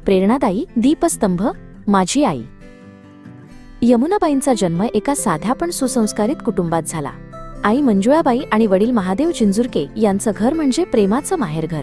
प्रेरणादायी दीपस्तंभ माझी आई. यमुनाबाईंचा जन्म एका साध्या पण सुसंस्कारित कुटुंबात झाला. आई मंजुळाबाई आणि वडील महादेव चिंजुरके यांचं घर म्हणजे प्रेमाचं माहेरघर.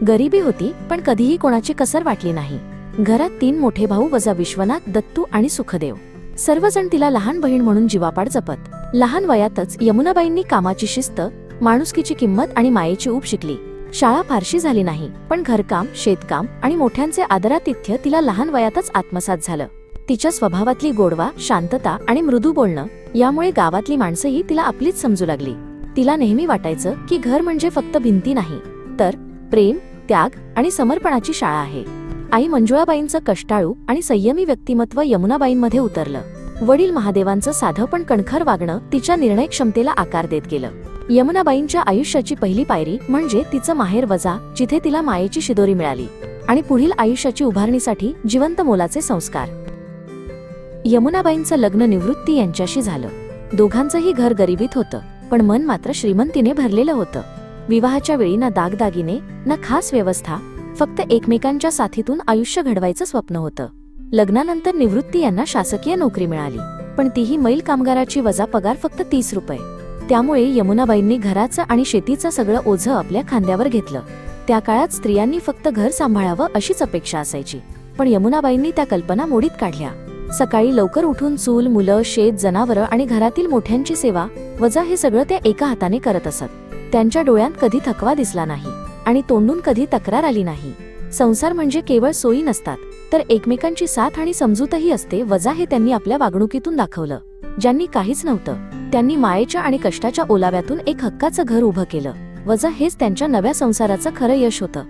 गरिबी होती पण कधीही कोणाची कसर वाटली नाही. घरात 3 मोठे भाऊ वजा विश्वनाथ, दत्तू आणि सुखदेव. सर्वजण तिला लहान बहीण म्हणून जीवापाड जपत. लहान वयातच यमुनाबाईंनी कामाची शिस्त, माणुसकीची किंमत आणि मायेची ऊब शिकली. शाळा फारशी झाली नाही पण घरकाम, शेतकाम आणि मोठ्यांचे आदरातिथ्य तिला लहान वयातच आत्मसात झालं. तिच्या स्वभावातली गोडवा, शांतता आणि मृदू बोलणं यामुळे गावातली माणसंही तिला आपलीच समजू लागली. तिला नेहमी वाटायचं की घर म्हणजे फक्त भिंती नाही, तर प्रेम, त्याग आणि समर्पणाची शाळा आहे. आई मंजुळाबाईंचं कष्टाळू आणि संयमी व्यक्तिमत्व यमुनाबाईंमध्ये उतरलं. वडील महादेवांचं साधं पण कणखर वागणं तिच्या निर्णय क्षमतेला आकार देत गेलं. यमुनाबाईंच्या आयुष्याची पहिली पायरी म्हणजे तिचं माहेर वजा, जिथे तिला मायेची शिदोरी मिळाली आणि पुढील आयुष्याची उभारणीसाठी जिवंत मोलाचे संस्कार. यमुनाबाईंचं लग्न निवृत्ती यांच्याशी झालं. दोघांचंही घर गरिबीत होतं पण मन मात्र श्रीमंतीने भरलेलं होतं. विवाहाच्या वेळी ना दागदागिने ना खास व्यवस्था, फक्त एकमेकांच्या साथीतून आयुष्य घडवायचं स्वप्न होतं. लग्नानंतर निवृत्ती यांना शासकीय नोकरी मिळाली पण तीही मैल कामगाराची वजा पगार फक्त 30 रुपये. त्यामुळे यमुनाबाईंनी घराचं आणि शेतीचं सगळं ओझं आपल्या खांद्यावर घेतलं. त्या काळात स्त्रियांनी फक्त घर सांभाळावं अशीच अपेक्षा असायची, पण यमुनाबाईंनी त्या कल्पना मोडीत काढल्या. सकाळी लवकर उठून चूल, मुलं, शेत, जनावरं आणि घरातील मोठ्यांची सेवा, वजा हे सगळं त्या एका हाताने करत असत. त्यांच्या डोळ्यात कधी थकवा दिसला नाही आणि तोंडून कधी तक्रार आली नाही. संसार म्हणजे केवळ सोयी नसतात तर एकमेकांची साथ आणि समजूतही असते. वजा हे त्यांनी आपल्या वागणुकीतून दाखवलं. ज्यांनी काहीच नव्हतं त्यांनी मायेच्या आणि कष्टाच्या ओलाव्यातून एक हक्काचं घर उभं केलं. वजा हेच त्यांच्या नव्या संसाराचं खरं यश होतं.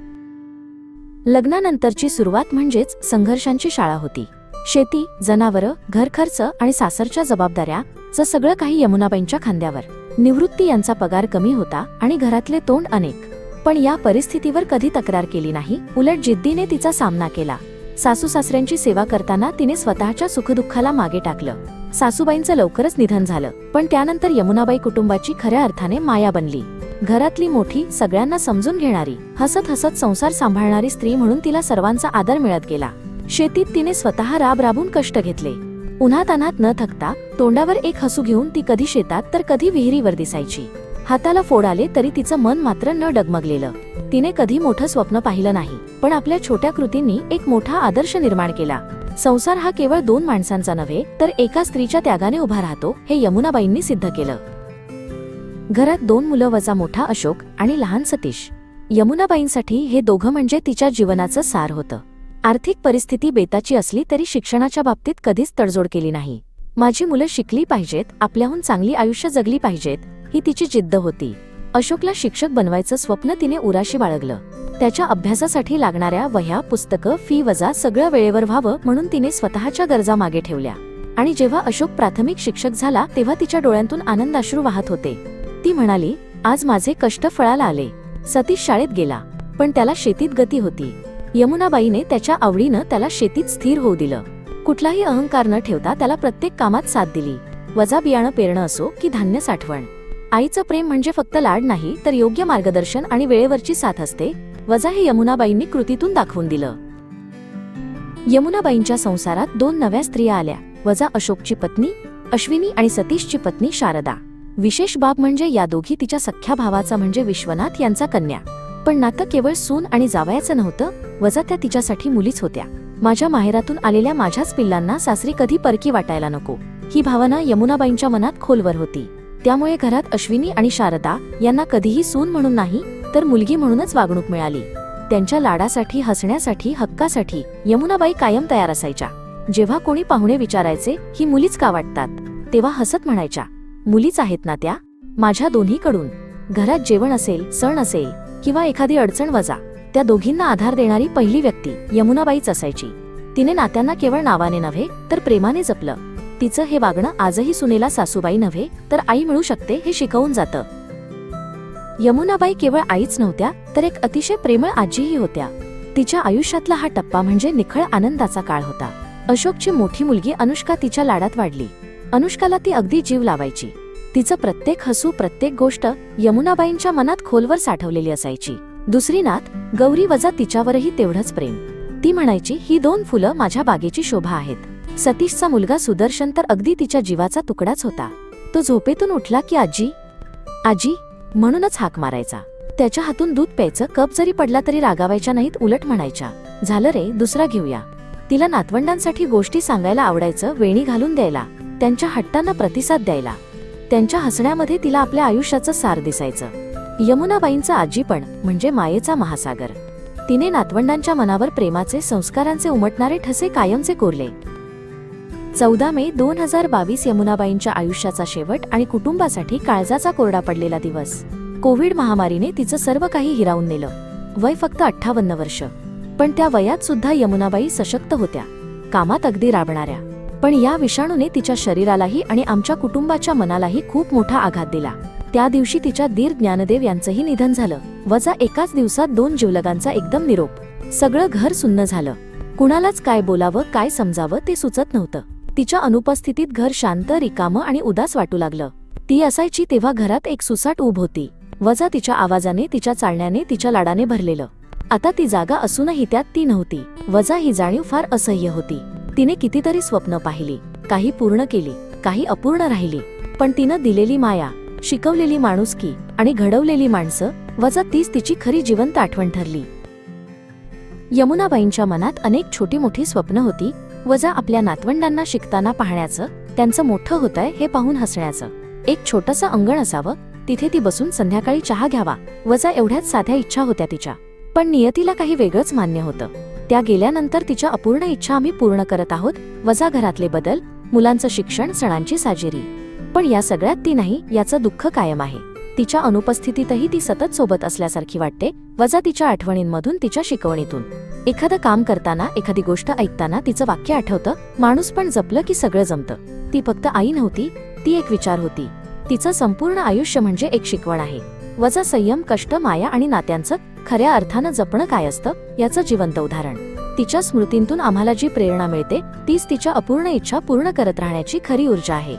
लग्नानंतरची सुरुवात म्हणजेच संघर्षांची शाळा होती. शेती, जनावरं, घर खर्च आणि सासरच्या जबाबदाऱ्या सगळं काही यमुनाबाईंच्या खांद्यावर. निवृत्ती यांचा पगार कमी होता आणि घरातले तोंड अनेक, पण या परिस्थितीवर कधी तक्रार केली नाही. उलट जिद्दीने तिचा सामना केला. सासू सासऱ्यांची सेवा करताना तिने स्वतःच्या सुखदुःखाला मागे टाकलं. सासूबाईंचं लवकरच निधन झालं पण त्यानंतर यमुनाबाई कुटुंबाची खऱ्या अर्थाने माया बनली. घरातली मोठी, सगळ्यांना समजून घेणारी, हसत हसत संसार सांभाळणारी स्त्री म्हणून तिला सर्वांचा आदर मिळत गेला. शेतीत तिने स्वतः राबून कष्ट घेतले. उन्हातान्हात न थकता तोंडावर एक हसू घेऊन ती कधी शेतात तर कधी विहिरीवर दिसायची. हाताला फोड आले तरी तिचं मन मात्र न डगमगलेलं. तिने कधी मोठं स्वप्न पाहिलं नाही पण आपल्या छोट्या कृतींनी एक मोठा आदर्श निर्माण केला. संसार हा केवळ 2 माणसांचा नव्हे तर एका स्त्रीच्या त्यागाने उभा राहतो हे यमुनाबाईंनी सिद्ध केलं. घरात 2 मुलं वजा मोठा अशोक आणि लहान सतीश. यमुनाबाईंसाठी हे दोघं म्हणजे तिच्या जीवनाचं सार होतं. आर्थिक परिस्थिती बेताची असली तरी शिक्षणाच्या बाबतीत कधीच तडजोड केली नाही. माझी मुलं शिकली पाहिजेत, आपल्याहून चांगली आयुष्य जगली पाहिजेत ही तिची जिद्द होती. अशोकला शिक्षक बनवायचं स्वप्न तिने उराशी बाळगलं. त्याच्या अभ्यासासाठी लागणाऱ्या वह्या, पुस्तकं, फी वजा सगळं वेळेवर व्हावं म्हणून तिने स्वतःच्या गरजा मागे ठेवल्या. आणि जेव्हा अशोक प्राथमिक शिक्षक झाला तेव्हा तिच्या डोळ्यांतून आनंदाश्रू वाहत होते. ती म्हणाली, आज माझे कष्ट फळाला आले. सतीश शाळेत गेला पण त्याला शेतीत गती होती. यमुनाबाईने त्याच्या आवडीनं त्याला शेतीत स्थिर होऊ दिलं. कुठलाही अहंकार न ठेवता त्याला प्रत्येक कामात साथ दिली. वजा बियाणं पेरणं असो की धान्य साठवण. आईचं प्रेम म्हणजे फक्त लाड नाही तर योग्य मार्गदर्शन आणि वेळेवरची साथ असते. वजा हे यमुनाबाईंनी कृतीतून दाखवून दिलं. यमुनाबाईंच्या संसारात 2 नव्या स्त्रिया आल्या. वजा अशोकची पत्नी अश्विनी आणि सतीशची पत्नी शारदा. विशेष बाब म्हणजे या दोघी तिच्या सख्ख्या भावाचा म्हणजे विश्वनाथ यांचा कन्या. पण नातं केवळ सून आणि जावयाचं नव्हतं. वजा त्या तिच्यासाठी मुलीच होत्या. माझ्या माहेरातून आलेल्या माझ्याच पिल्लांना सासरी कधी परकी वाटायला नको ही भावना यमुनाबाईंच्या मनात खोलवर होती. त्यामुळे घरात अश्विनी आणि शारदा यांना कधीही सून म्हणून नाही तर मुलगी म्हणूनच वागणूक मिळाली. त्यांच्या लाडासाठी, हसण्यासाठी, हक्कासाठी यमुनाबाई कायम तयार असायच्या. जेव्हा कोणी पाहुणे विचारायचे ही मुलीच का वाटतात तेव्हा हसत म्हणायच्या, मुलीच आहेत ना त्या. माझ्या दोन्हीकडून घरात जेवण असेल, सण असेल किंवा एखादी अडचण वजा, त्या दोघींना आधार देणारी पहिली व्यक्ती यमुनाबाईच असायची. तिने नात्यांना केवळ नावाने नव्हे तर प्रेमाने जपलं. तिचं हे वागणं आजही सुनेला सासूबाई नव्हे तर आई मिळू शकते हे शिकवून जातं. यमुनाबाई केवळ आईच नव्हत्या तर एक अतिशय प्रेमळ आजीही होत्या. तिच्या आयुष्यातला हा टप्पा म्हणजे निखळ आनंदाचा काळ होता. अशोकची मोठी मुलगी अनुष्का तिच्या लाडात वाढली. अनुष्काला ती अगदी जीव लावायची. तिचं प्रत्येक हसू, प्रत्येक गोष्ट यमुनाबाईंच्या मनात खोलवर साठवलेली असायची. दुसरी नात गौरी वजा तिच्यावरही तेवढंच प्रेम. ती म्हणायची, ही 2 फुलं माझ्या बागेची शोभा आहेत. सतीशचा मुलगा सुदर्शन तर अगदी तिच्या जीवाचा तुकडाच होता. तो झोपेतून उठला की आजी आजी म्हणूनच हाक मारायचा. त्याच्या हातून दूध प्यायचं, कप जरी पडला तरी रागावायच्या नाहीत, उलट म्हणायच्या, झालं रे, दुसरा घेऊया. तिला नातवंडांसाठी गोष्टी सांगायला आवडायचं, वेणी घालून द्यायला, त्यांच्या हट्टांना प्रतिसाद द्यायला. त्यांच्या हसण्यामध्ये तिला आपल्या आयुष्याचं सार दिसायचं. यमुनाबाईंचं आजीपण म्हणजे मायेचा महासागर. तिने नातवंडांच्या मनावर प्रेमाचे, संस्कारांचे उमटणारे ठसे कायमचे कोरले. 14 मे 2022 यमुनाबाईंच्या आयुष्याचा शेवट आणि कुटुंबासाठी काळजाचा कोरडा पडलेला दिवस. कोविड महामारीने तिचं सर्व काही हिरावून नेलं. वय फक्त 58 वर्ष. पण त्या वयात सुद्धा यमुनाबाई सशक्त होत्या, कामात अगदी राबणाऱ्या. पण या विषाणूने तिच्या शरीरालाही आणि आमच्या कुटुंबाच्या मनालाही खूप मोठा आघात दिला. त्या दिवशी तिच्या दीर ज्ञानदेव यांचंही निधन झालं. वजा एकाच दिवसात 2 जीवलगांचा एकदम निरोप. सगळं घर सुन्न झालं. कुणालाच काय बोलावं, काय समजावं ते सुचत नव्हतं. तिच्या अनुपस्थितीत घर शांत, रिकामं आणि उदास वाटू लागलं. ती असायची तेव्हा घरात एक सुसाट ऊब होती. वजा तिच्या आवाजाने, तिच्या चालण्याने, तिच्या लाडाने भरलेलं. आता ती जागा असूनही त्यात ती नव्हती. वजा ही जाणीव फार असह्य होती. तिने कितीतरी स्वप्न पाहिली, काही पूर्ण केली, काही अपूर्ण राहिली. पण तिनं दिलेली माया, शिकवलेली माणुसकी आणि घडवलेली माणसं, वजा तीच तिची खरी जिवंत आठवण ठरली. यमुनाबाईंच्या मनात अनेक छोटी मोठी स्वप्न होती. वजा आपल्या नातवंडांना शिकताना पाहण्याचं, त्यांचं मोठं होतंय हे पाहून हसण्याचं. एक छोटंसं अंगण असावं, तिथे ती बसून संध्याकाळी चहा घ्यावा. वजा एवढ्याच साध्या इच्छा होत्या तिच्या. पण नियतीला काही वेगळंच मान्य होतं. त्या गेल्यानंतर तिच्या अपूर्ण इच्छा आम्ही पूर्ण करत आहोत. वजा घरातले बदल, मुलांचं शिक्षण, सणांची साजेरी. पण या सगळ्यात ती नाही, याचं दुःख कायम आहे. तिच्या अनुपस्थितीतही ती सतत सोबत असल्यासारखी वाटते. वजा तिच्या आठवणींमधून, तिच्या शिकवणीतून. एखादं काम करताना, एखादी गोष्ट ऐकताना तिचं वाक्य आठवतं, माणूस पण जपलं की सगळं जमतं. ती फक्त आई नव्हती, ती एक विचार होती. तिचं संपूर्ण आयुष्य म्हणजे एक शिकवण आहे. वजा संयम, कष्ट, माया आणि नात्यांचं खऱ्या अर्थानं जपणं काय असतं याचं जिवंत उदाहरण. तिच्या स्मृतींतून आम्हाला जी प्रेरणा मिळते तीच तिच्या अपूर्ण इच्छा पूर्ण करत राहण्याची खरी ऊर्जा आहे.